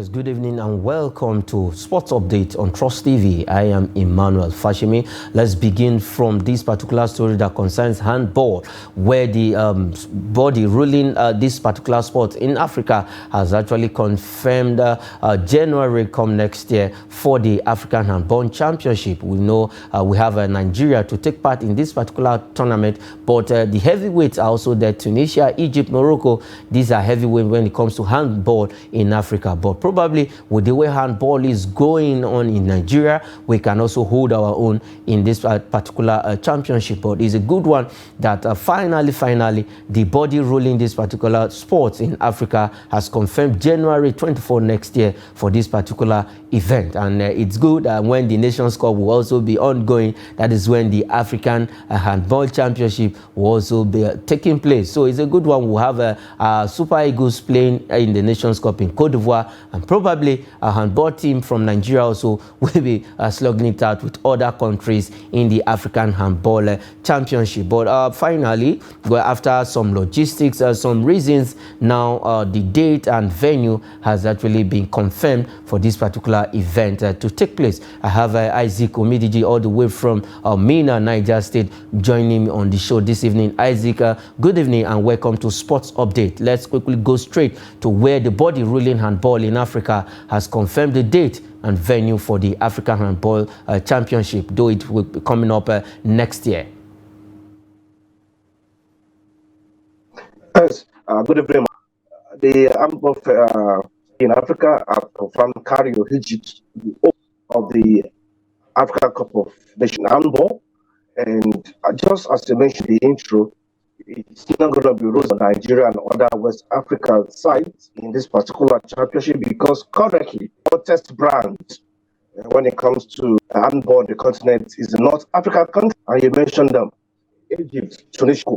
viewers, good evening and welcome to Sports Update on Trust TV. I am Emmanuel Fashimi. Let's begin from this particular story that concerns handball, where the body ruling this particular sport in Africa has actually confirmed January come next year for the African Handball Championship. We know we have Nigeria to take part in this particular tournament, but the heavyweights are also there: Tunisia, Egypt, Morocco. These are heavyweights when it comes to handball in Africa. But probably with the way handball is going on in Nigeria, we can also hold our own in this particular championship. But it's a good one that finally the body ruling this particular sport in Africa has confirmed January 24 next year for this particular event. And it's good when the Nations Cup will also be ongoing. That is when the African Handball Championship will also be taking place. So it's a good one. We'll have Super Eagles playing in the Nations Cup in Cote d'Ivoire, and probably a handball team from Nigeria also will be slugging it out with other countries in the African Handball Championship. But finally, after some logistics, some reasons, now the date and venue has actually been confirmed for this particular event to take place. I have Isaac Omidiji all the way from Mina, Niger State, joining me on the show this evening. Isaac, good evening and welcome to Sports Update. Let's quickly go straight to where the body ruling handball in Africa has confirmed the date and venue for the African Handball Championship, though it will be coming up next year. Yes, good evening. The handball in Africa have confirmed Cairo, Egypt, of the African Cup of Nations handball. And just as you mentioned in the intro, it's not going to be rules on Nigeria and other West African sides in this particular championship, because currently the hottest brand when it comes to handball on the continent is the North African country. And you mentioned them: Egypt, Tunisia,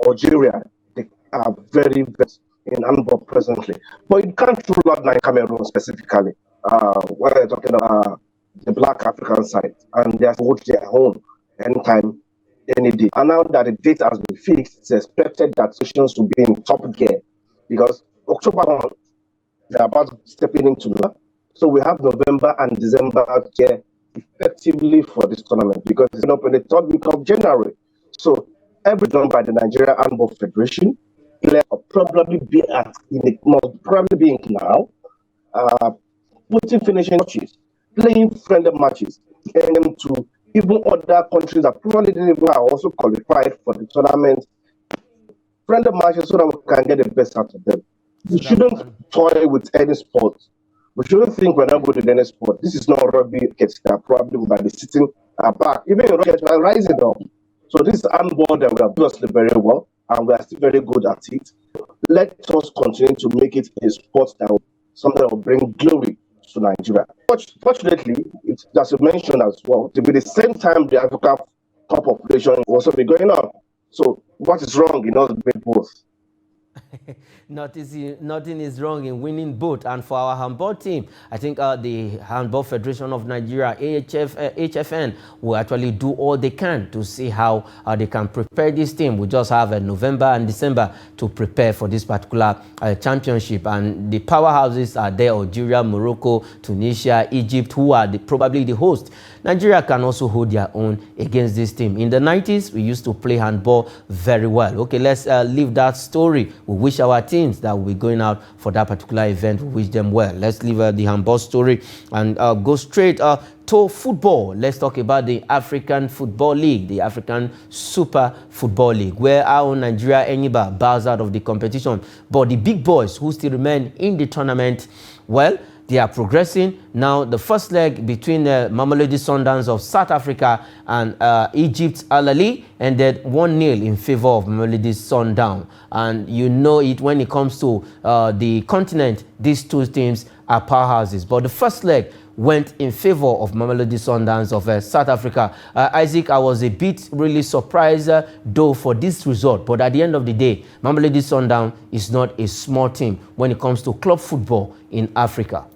Algeria. They are very best in handball presently. But you can't rule out Cameroon specifically when you're talking about the Black African side, and they have to hold their own anytime, any day. And now that the date has been fixed, it's expected that sessions will be in top gear, because October 1, they're about stepping into now. So we have November and December gear effectively for this tournament, because it's up in the third week of January. So every done by the Nigeria Handball Federation, will probably be in now, putting finishing matches, playing friendly matches, and them to even other countries that probably didn't even are also qualified for the tournament. Friendly matches so that we can get the best out of them. We shouldn't toy with any sport. We shouldn't think we're not good at any sport. This is not rugby kids that probably will be sitting back. Even in rugby, we're rising up. So this is handball that we are obviously very well, and we are still very good at it. Let us continue to make it a sport that will, something that will bring glory to Nigeria. Fortunately, it's, as you mentioned as well, to be the same time the Africa Cup of Nations will also be going on. So what is wrong in us doing both? Nothing is wrong in winning both. And for our handball team, I think the Handball Federation of Nigeria, HFN, will actually do all they can to see how they can prepare this team. We just have November and December to prepare for this particular championship. And the powerhouses are there: Algeria, Morocco, Tunisia, Egypt, who are probably the host. Nigeria can also hold their own against this team. In the 90s, we used to play handball very well. Okay, let's leave that story. We wish our teams that will be going out for that particular event, we wish them well. Let's leave the handball story and go straight to football. Let's talk about the African Football League, the African Super Football League, where our own Nigeria Enyiba bows out of the competition. But the big boys who still remain in the tournament, well, they are progressing. Now, the first leg between the Mamelodi Sundowns of South Africa and Egypt Al Ahly ended 1-0 in favor of Mamelodi Sundowns. And you know it when it comes to the continent, these two teams are powerhouses. But the first leg went in favor of Mamelodi Sundowns of South Africa. Isaac, I was a bit really surprised though for this result. But at the end of the day, Mamelodi Sundowns is not a small team when it comes to club football in Africa.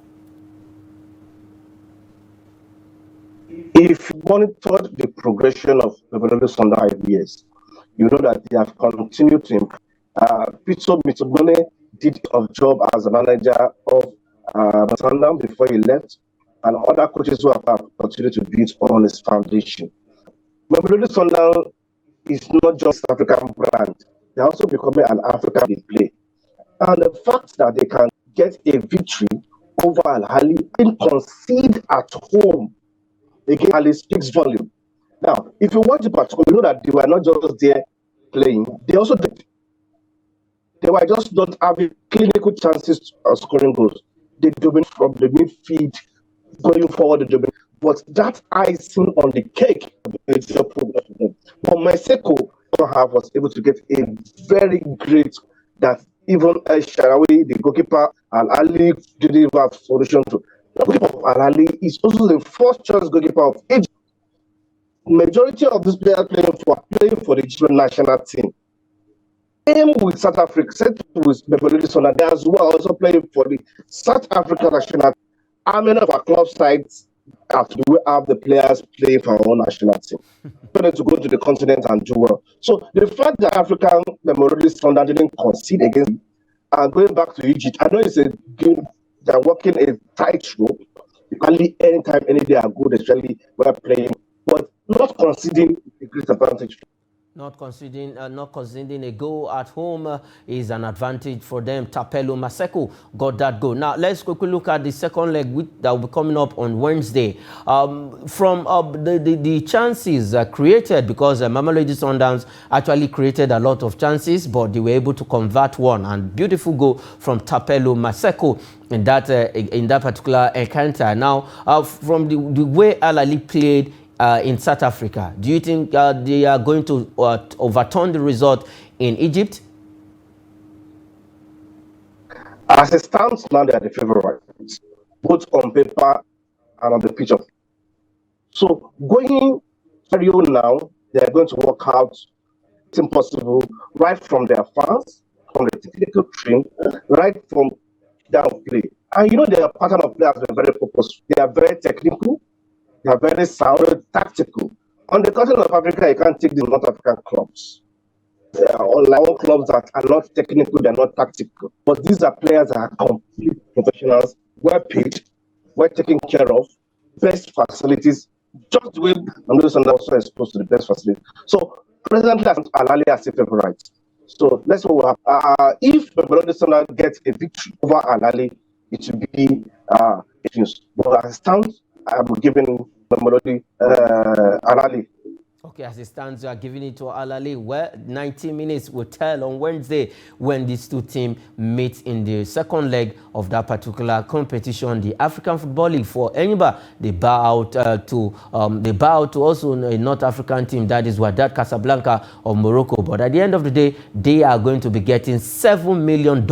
If you monitored the progression of the Mamelodi Sundowns years, you know that they have continued to improve. Peter Mitobone did a job as a manager of Sundown before he left, and other coaches who have continued to build on his foundation. Mamelodi Sundown is not just African brand; they're also becoming an African play. And the fact that they can get a victory over Al Ahly and concede at home against Al Ahly speaks volume. Now, if you watch the particular, you know that they were not just there playing; they were just not having clinical chances of scoring goals. They dominate from the midfield, going forward, but that icing on the cake is a problem for them. But Mexico was able to get a very great that even El Sharawi, the goalkeeper, Al Ahly didn't have solution to. The goalkeeper of Al Ahly is also the first choice goalkeeper of Egypt. Majority of these players playing for the Egyptian national team. Same with South Africa, same with Mamelodi Sundowns as well, also playing for the South African national team. How many of our club sides have the players playing for our own national team? For them to go to the continent and do well. So the fact that African Mamelodi Sundowns didn't concede against and going back to Egypt, I know it's a game they're walking a tightrope. You can leave anytime, any day are good, especially when playing, but not conceding a great advantage. Not conceding a goal at home is an advantage for them. Tapelo Maseko got that goal. Now, let's quickly look at the second leg that will be coming up on Wednesday. From the chances created, because Mamelodi Sundowns actually created a lot of chances, but they were able to convert one. And beautiful goal from Tapelo Maseko in that particular encounter. Now, from the way Al Ahly played in South Africa, do you think they are going to overturn the result in Egypt? As it stands now, they are the favorites, both on paper and on the pitch. So going Rio now, they are going to work out it's impossible right from their fans, from the technical team, right from down play. And you know their pattern of play has been very purposeful. They are very technical. They are very sound, tactical. On the continent of Africa, you can't take the North African clubs. They are all clubs that are not technical, they're not tactical. But these are players that are complete professionals, well paid, well taken care of, best facilities, just the way Mamelodi Sundowns also exposed to the best facilities. So presently, Al Ahly as a favorite. So that's what will happen. If Mamelodi Sundowns gets a victory over Al Ahly, it will be news. But as it stands, I'm giving Mamelodi Al Ahly. Okay, as it stands, you are giving it to Al Ahly. Well, 90 minutes will tell on Wednesday when these two teams meet in the second leg of that particular competition. The African Football League for Enyimba, they bow out to also a North African team, that is Wydad Casablanca of Morocco. But at the end of the day, they are going to be getting $7 million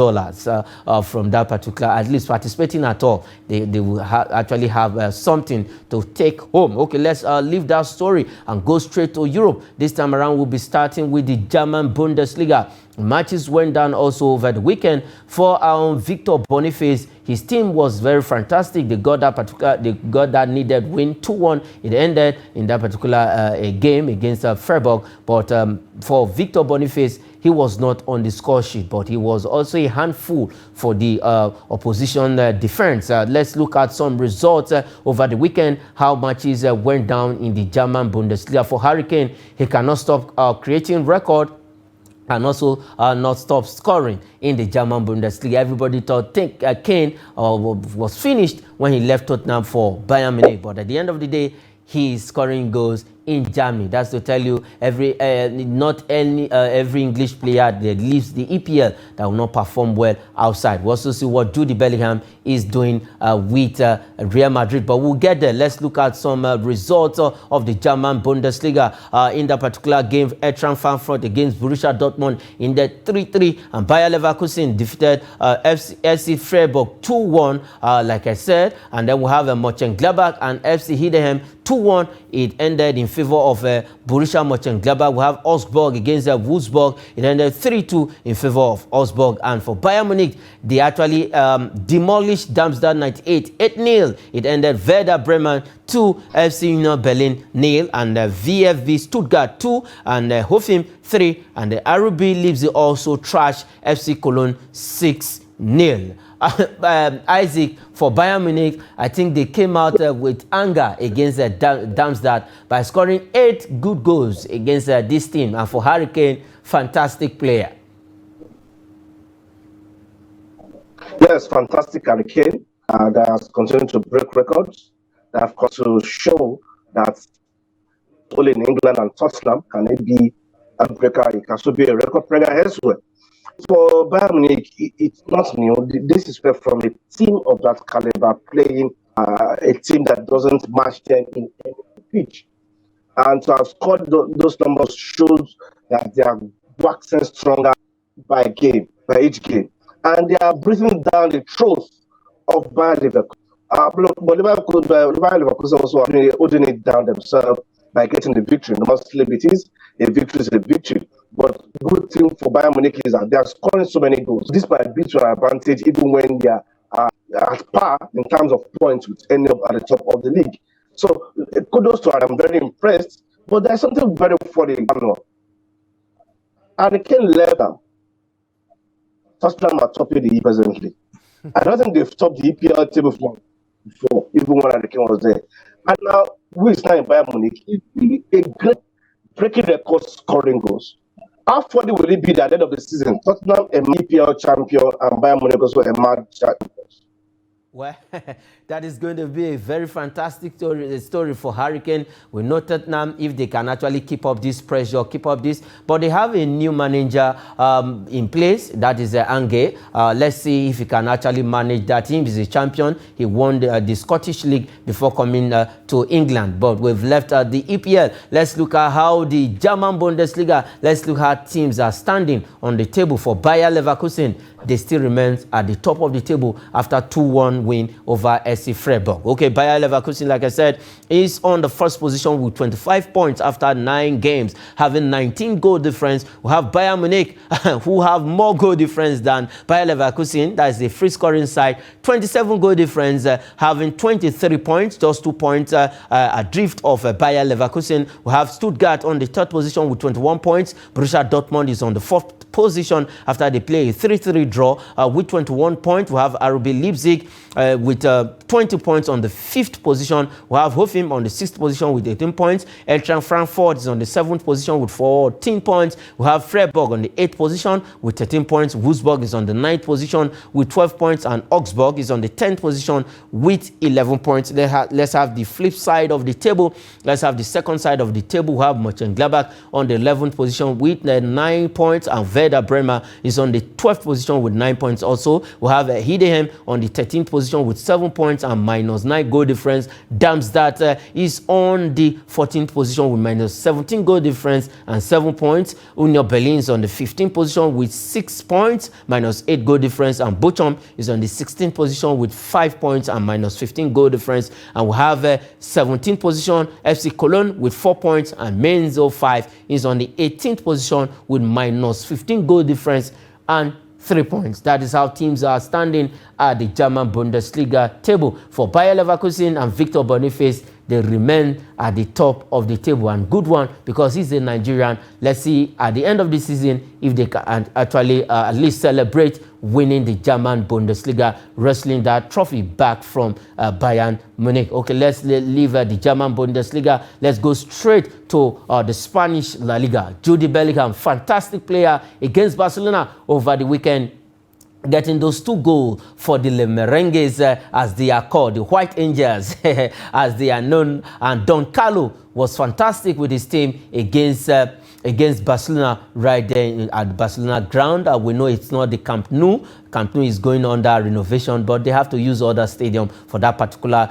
from that particular, at least participating at all. They will actually have something to take home. Okay, let's leave that story and go straight to Europe. This time around, we'll be starting with the German Bundesliga. Matches went down also over the weekend for our Victor Boniface. His team was very fantastic. They got that needed win 2-1. It ended in that particular game against Freiburg. But for Victor Boniface, he was not on the score sheet, but he was also a handful for the opposition defense. Let's look at some results over the weekend, how matches went down in the German Bundesliga. For Hurricane, he cannot stop creating record and also not stop scoring in the German Bundesliga. Everybody thought Kane was finished when he left Tottenham for Bayern Munich, but at the end of the day, he is scoring goals in Germany. That's to tell you, not every English player that leaves the EPL that will not perform well outside. We'll also see what Jude Bellingham is doing with Real Madrid, but we'll get there. Let's look at some results of the German Bundesliga. In that particular game, Eintracht Frankfurt against Borussia Dortmund in the 3-3, and Bayer Leverkusen defeated FC Freiburg 2-1, like I said, and then we'll have Mönchengladbach and FC Heidenheim 2-1. It ended in favor of Borussia Mönchengladbach. We have Augsburg against Wolfsburg. It ended 3-2 in favor of Augsburg. And for Bayern Munich, they actually demolished Darmstadt 98 8-0. It ended Werder Bremen 2, FC Union Berlin 0, and VfB Stuttgart 2, and Hoffenheim 3, and the RB Leipzig also trashed FC Cologne 6-0. Isaac, for Bayern Munich, I think they came out with anger against Darmstadt by scoring 8 good goals against this team. And for Harry Kane, fantastic player. Yes, fantastic Harry Kane that has continued to break records. That have got to show that only in England and Tottenham can it be a breaker. It can also be a record breaker elsewhere. For Bayern Munich, it's not new. This is from a team of that caliber playing a team that doesn't match them in any pitch. And to have scored those numbers shows that they are waxing stronger by each game. And they are breathing down the throat of Bayern Leverkusen. But Leverkusen also are holding it down themselves by getting the victory. No matter celebrities, a victory is a victory. But good thing for Bayern Munich is that they are scoring so many goals. This might be to an advantage even when they are at par in terms of points with any at the top of the league. So kudos to her. I'm very impressed. But there's something very funny. And they can left them. Tottenham are topping the E presently. I don't think they've topped the EPL table before, even when Harry Kane was there. And now, who is now in Bayern Munich? It's really a great breaking record scoring goals. How funny will it be that at the end of the season, Tottenham a EPL champion and Bayern Munich also a mad champion? Well, that is going to be a very fantastic story for Harry Kane. We know Tottenham, if they can actually keep up this pressure, keep up this. But they have a new manager in place, that is Ange. Let's see if he can actually manage that team. He's a champion. He won the Scottish League before coming to England. But we've left the EPL. Let's look at how the German Bundesliga, let's look at how teams are standing on the table. For Bayer Leverkusen, they still remain at the top of the table after 2-1 win over SC Freiburg. Okay, Bayer Leverkusen, like I said, is on the first position with 25 points after 9 games, having 19 goal difference. We have Bayern Munich, who have more goal difference than Bayer Leverkusen. That is the free scoring side. 27 goal difference, having 23 points, just 2 points adrift of Bayer Leverkusen. We have Stuttgart on the third position with 21 points. Borussia Dortmund is on the fourth position after they play a 3-3 draw with 21 points. We have RB Leipzig with 20 points on the 5th position. We have Hoffenheim on the 6th position with 18 points. Eintracht Frankfurt is on the 7th position with 14 points. We have Freiburg on the 8th position with 13 points. Wolfsburg is on the 9th position with 12 points. And Augsburg is on the 10th position with 11 points. Let's have the flip side of the table. Let's have the second side of the table. We have Mönchengladbach on the 11th position with 9 points. And Werder Bremer is on the 12th position with 9 points also. We have Heidenheim on the 13th position with 7 points and -9 goal difference. Darmstadt is on the 14th position with -17 goal difference and 7 points. Union Berlin is on the 15th position with 6 points, -8 goal difference. And Bochum is on the 16th position with 5 points and -15 goal difference. And we have 17th position, FC Cologne with 4 points, and Mainz 05 is on the 18th position with -15 goal difference and 3 points. That is how teams are standing at the German Bundesliga table. For Bayer Leverkusen and Victor Boniface, they remain at the top of the table. And good one, because he's a Nigerian. Let's see at the end of the season if they can actually at least celebrate winning the German Bundesliga, wrestling that trophy back from Bayern Munich. Okay, let's leave the German Bundesliga. Let's go straight to the Spanish La Liga. Jude Bellingham, fantastic player against Barcelona over the weekend, getting those 2 goals for the Le Merengues, as they are called, the White Angels, as they are known. And Don Carlo was fantastic with his team against Barcelona right there at Barcelona ground. We know it's not the Camp Nou. Camp Nou is going under renovation, but they have to use other stadium for that particular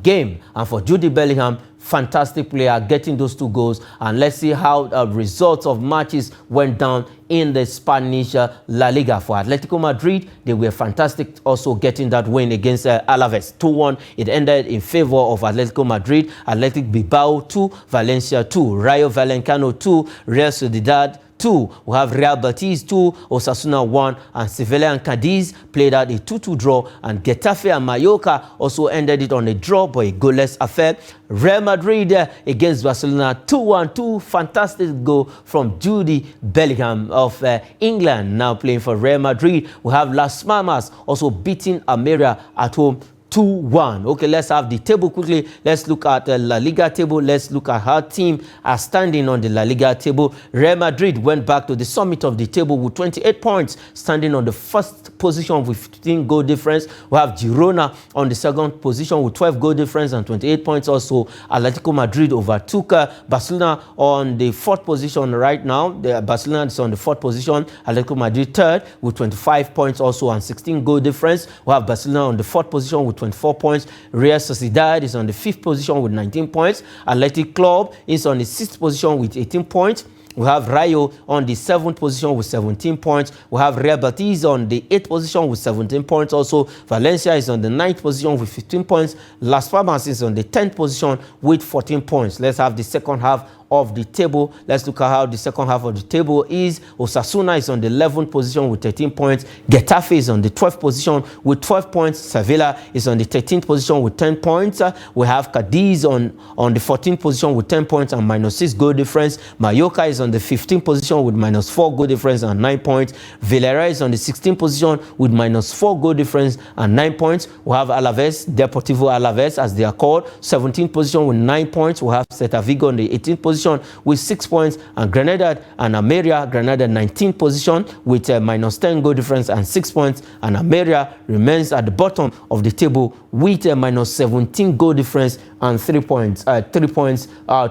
game. And for Jude Bellingham, fantastic player, getting those 2 goals. And let's see how results of matches went down in the Spanish La Liga. For Atletico Madrid, they were fantastic also getting that win against Alaves. 2-1. It ended in favor of Atletico Madrid. Athletic Bilbao 2, Valencia 2, Rayo Vallecano 2, Real Sociedad 2. We have Real Betis 2, Osasuna 1, and Sevilla and Cadiz played out a 2-2 draw, and Getafe and Mallorca also ended it on a draw but a goalless affair. Real Madrid against Barcelona 2-1, fantastic goal from Jude Bellingham of England, now playing for Real Madrid. We have Las Palmas also beating Almeria at home 2-1. Okay, let's have the table quickly. Let's look at the La Liga table. Let's look at how teams are standing on the La Liga table. Real Madrid went back to the summit of the table with 28 points, standing on the first position with 15 goal difference. We have Girona on the second position with 12 goal difference and 28 points. Also, Atletico Madrid overtook Barcelona on the fourth position right now. Barcelona is on the fourth position. Atletico Madrid third with 25 points also and 16 goal difference. We have Barcelona on the fourth position with 24 points. Real Sociedad is on the fifth position with 19 points. Athletic Club is on the sixth position with 18 points. We have Rayo on the 7th position with 17 points. We have Real Betis on the 8th position with 17 points also. Valencia is on the 9th position with 15 points. Las Palmas is on the 10th position with 14 points. Let's have the second half of the table. Let's look at how the second half of the table is. Osasuna is on the 11th position with 13 points. Getafe is on the 12th position with 12 points. Sevilla is on the 13th position with 10 points. We have Cadiz on the 14th position with 10 points and -6 goal difference. Mallorca is on the 15th position with -4 goal difference and 9 points. Villarreal is on the 16th position with -4 goal difference and 9 points. We have Alaves, Deportivo Alaves as they are called, 17th position with 9 points. We have Celta Vigo on the 18th position with 6 points, and Granada and Almeria, Granada 19th position with -10 goal difference and 6 points, and Almeria remains at the bottom of the table with a -17 goal difference and 3 points. 3 points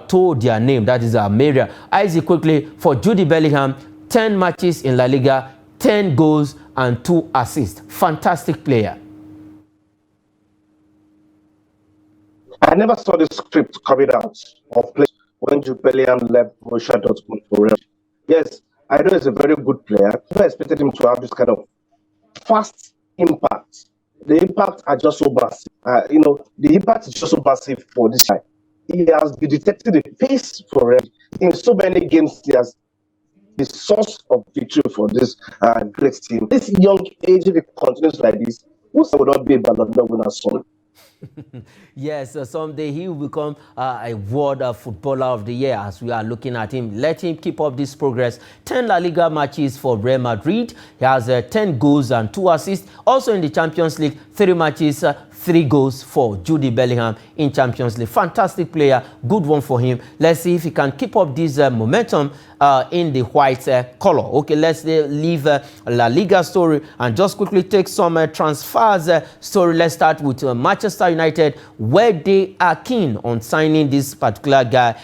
to their name, that is Almeria. Isaac, quickly for Jude Bellingham, 10 matches in La Liga, 10 goals and 2 assists. Fantastic player. I never saw the script coming out of play when Jude Bellingham left Borussia Dortmund for Real. Yes, I know he's a very good player. I never expected him to have this kind of fast impact. The impacts are just so massive. The impact is just so massive for this guy. He has been detecting the pace for Real in so many games. He has the source of victory for this great team. This young age, if it continues like this, who will not be a Ballon d'Or winner soon? Yes, someday he will become a world footballer of the year as we are looking at him. Let him keep up this progress. 10 La Liga matches for Real Madrid. He has 10 goals and 2 assists. Also in the Champions League, 3 matches, 3 goals for Jude Bellingham in Champions League. Fantastic player, good one for him. Let's see if he can keep up this momentum in the white color. Okay, let's leave La Liga story and just quickly take some transfers story. Let's start with Manchester United, where they are keen on signing this particular guy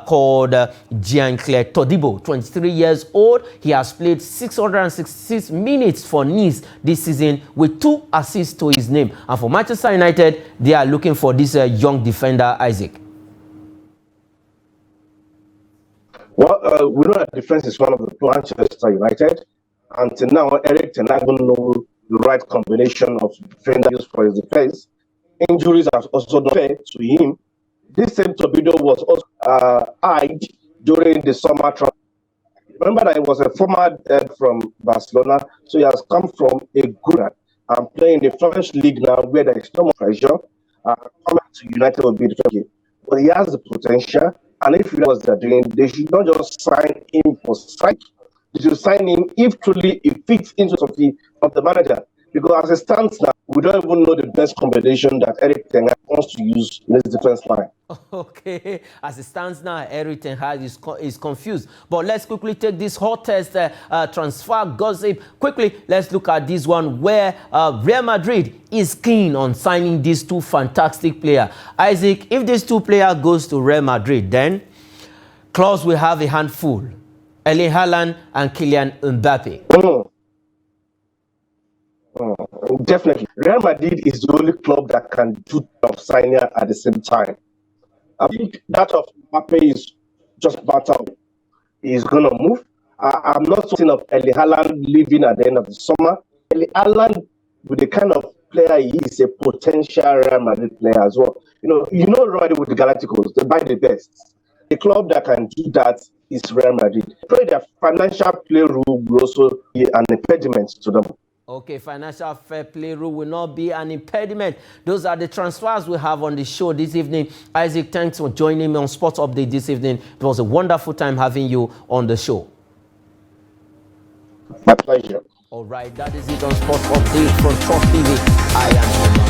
called Jean-Claire Todibo, 23 years old. He has played 666 minutes for Nice this season with 2 assists to his name. And for Manchester United, they are looking for this young defender, Isaac. Well, we know that defense is one of the Manchester United. Until now, Eric Ten Hag don't know the right combination of defenders for his defense. Injuries are also not fair to him. This same Torpedo was also eyed during the summer transfer. Remember that he was a former from Barcelona, so he has come from a good and playing in the French league now, where there is no more pressure. Coming to United will be the but he has the potential. And if you know what they're doing, they should not just sign him for sight. They should sign him if truly it fits into something of the manager. Because as it stands now, we don't even know the best combination that Eric Ten Hag wants to use in his defense line. Okay, as it stands now, Eric Ten Hag is confused. But let's quickly take this hottest transfer gossip. Quickly, let's look at this one where Real Madrid is keen on signing these 2 fantastic players. Isaac, if these 2 players goes to Real Madrid, then Klaus will have a handful. Erling Haaland and Kylian Mbappe. Definitely. Real Madrid is the only club that can do of signing at the same time. I think that of Mbappe is just matter of he's going to move. I'm not talking of Erling Haaland leaving at the end of the summer. Erling Haaland, with the kind of player he is, a potential Real Madrid player as well. You know already with the Galacticos, they buy the best. A club that can do that is Real Madrid. Pray their financial play rule will also be an impediment to them. Okay, financial fair play rule will not be an impediment. Those are the transfers we have on the show this evening. Isaac, thanks for joining me on Sports Update this evening. It was a wonderful time having you on the show. My pleasure. All right, that is it on Sports Update from Trust TV. I am